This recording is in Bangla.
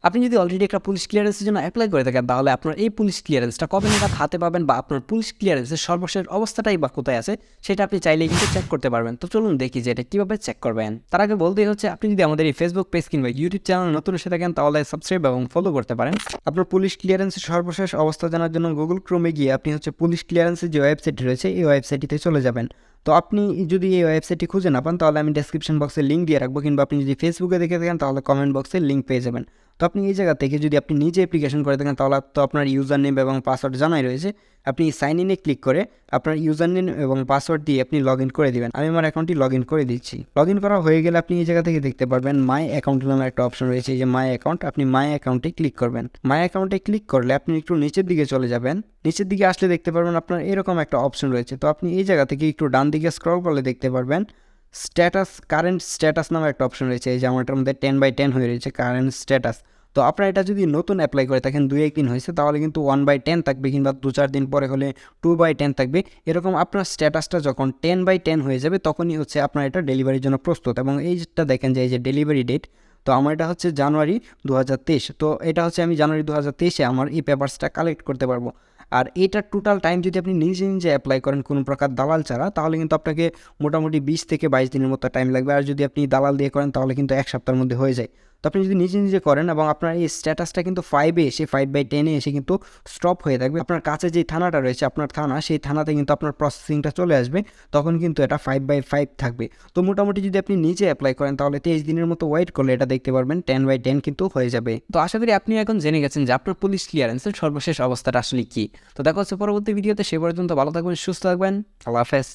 আপনি যদি অলরেডি একটা পুলিশ ক্লিয়ারেন্সের জন্য অ্যাপ্লাই করে থাকেন তাহলে আপনার এই পুলিশ ক্লিয়ারেন্সটা কবে নাগাদ হাতে পাবেন বা আপনার পুলিশ ক্লিয়ারেন্সের সর্বশেষ অবস্থাটাই বা কোথায় আছে সেটা আপনি চাইলেই কিন্তু চেক করতে পারবেন। তো চলুন দেখি যে এটা কীভাবে চেক করবেন। তার আগে বলতেই হচ্ছে আপনি যদি আমাদের এই ফেসবুক পেজ কিংবা ইউটিউব চ্যানেল নতুন এসে থাকেন তাহলে সাবস্ক্রাইব এবং ফলো করতে পারেন। আপনার পুলিশ ক্লিয়ারেন্সের সর্বশেষ অবস্থা জানার জন্য গুগল ক্রোমে গিয়ে আপনি হচ্ছে পুলিশ ক্লিয়ারেন্সের যে ওয়েবসাইটটি রয়েছে এই ওয়েবসাইটটিতে চলে যাবেন। তো আপনি যদি এই ওয়েবসাইটটি খুঁজে না পান তাহলে আমি ডেসক্রিপশন বক্সে লিঙ্ক দিয়ে রাখবো, কিংবা আপনি যদি ফেসবুকে দেখে থাকেন তাহলে কমেন্ট বক্সে লিঙ্ক পেয়ে যাবেন। তো আপনি এই জায়গা থেকে যদি আপনি নিজে অ্যাপ্লিকেশন করে থাকেন তাহলে তো আপনার ইউজার নেম এবং পাসওয়ার্ড জানাই রয়েছে। আপনি সাইন ইনে ক্লিক করে আপনার ইউজার নেম এবং পাসওয়ার্ড দিয়ে আপনি লগ ইন করে দিবেন। আমি আমার অ্যাকাউন্টটি লগ ইন করে দিচ্ছি। লগ ইন করা হয়ে গেলে আপনি এই জায়গা থেকে দেখতে পারবেন মাই অ্যাকাউন্ট নামে একটা অপশন রয়েছে, এই যে মাই অ্যাকাউন্ট। আপনি মাই অ্যাকাউন্টে ক্লিক করবেন। মাই অ্যাকাউন্টে ক্লিক করলে আপনি একটু নিচের দিকে চলে যাবেন। নিচের দিকে আসলে দেখতে পারবেন আপনার এরকম একটা অপশন রয়েছে। তো আপনি এই জায়গা থেকে একটু ডান দিকে স্ক্রল করলে দেখতে পারবেন স্ট্যাটাস, কারেন্ট স্ট্যাটাস নামে একটা অপশন রয়েছে। এই যে আমারটার মধ্যে 10/10 হয়ে রয়েছে কারেন্ট স্ট্যাটাস। তো আপনার এটা যদি নতুন অ্যাপ্লাই করে থাকেন 2-1 দিন হয়েছে তাহলে কিন্তু 1/10 থাকবে, কিংবা 2-4 দিন পরে হলে 2/10 থাকবে। এরকম আপনার স্ট্যাটাসটা যখন 10/10 হয়ে যাবে তখনই হচ্ছে আপনার এটা ডেলিভারির জন্য প্রস্তুত। এবং এইটা দেখেন যে এই যে ডেলিভারি ডেট, তো আমার এটা হচ্ছে জানুয়ারি 2023। তো এটা হচ্ছে আমি জানুয়ারি 2023-এ আমার এই পেপারসটা কালেক্ট করতে পারবো। আর এইটার টোটাল টাইম যদি আপনি নিজে নিজে অ্যাপ্লাই করেন কোনো প্রকার দালাল ছাড়া তাহলে কিন্তু আপনাকে মোটামুটি 20 থেকে 22 দিনের মতো টাইম লাগবে। আর যদি আপনি দালাল দিয়ে করেন তাহলে কিন্তু 1 সপ্তাহের মধ্যে হয়ে যায়। তো আপনি যদি নিজে নিজে করেন এবং আপনার এই স্ট্যাটাসটা কিন্তু 5-এ এসে 5/10-এ এসে কিন্তু স্টপ হয়ে থাকবে, আপনার কাছে যে থানাটা রয়েছে আপনার থানা, সেই থানাতে কিন্তু আপনার প্রসেসিংটা চলে আসবে, তখন কিন্তু এটা 5/5 থাকবে। তো মোটামুটি যদি আপনি নিজে অ্যাপ্লাই করেন তাহলে 23 দিনের মতো ওয়েট করলে এটা দেখতে পারবেন 10/10 কিন্তু হয়ে যাবে। তো আশা করি আপনি এখন জেনে গেছেন যে আপনার পুলিশ ক্লিয়ারেন্সের সর্বশেষ অবস্থাটা আসলে কী। তো দেখা হচ্ছে পরবর্তী ভিডিওতে, সে পর্যন্ত ভালো থাকবেন, সুস্থ থাকবেন, আল্লাহ হাফেজ।